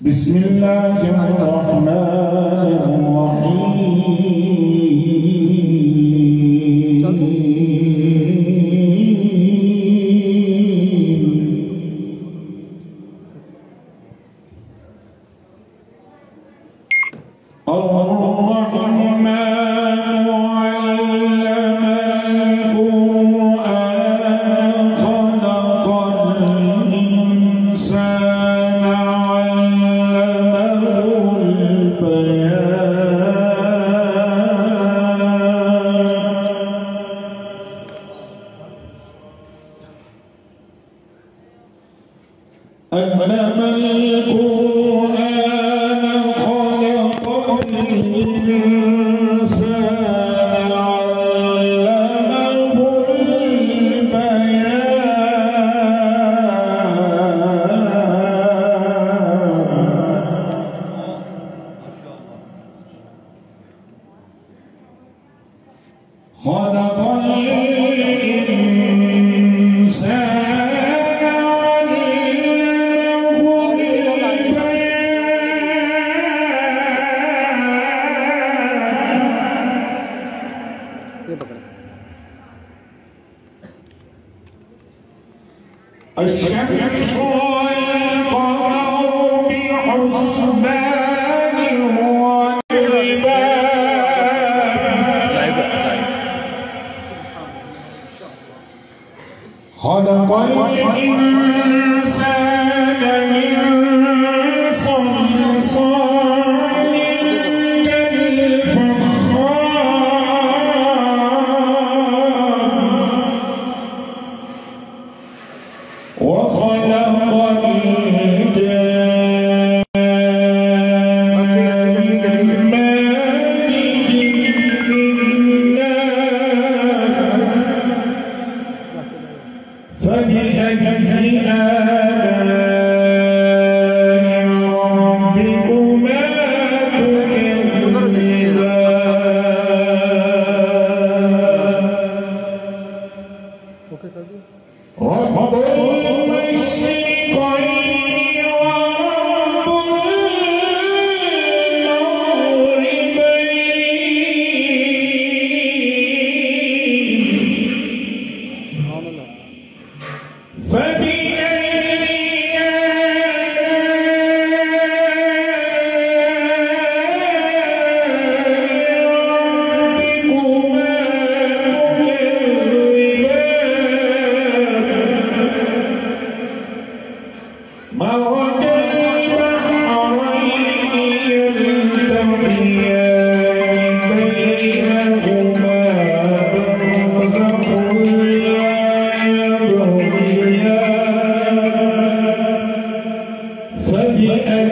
بسم الله الرحمن الرحيم علم القرآن خلق الإنسان علمه البيان خلق الإنسان الشمس والقمر بحسبان خلق الإنسان من صلصال كالفخار وخلق الجان من مارج من نار فبأي آلاء ربكما تكذبان رب المشرقين ورب المغربين فبأي مرج البحرين يلتقيان بينهما برزخ لا يبغيان فبأي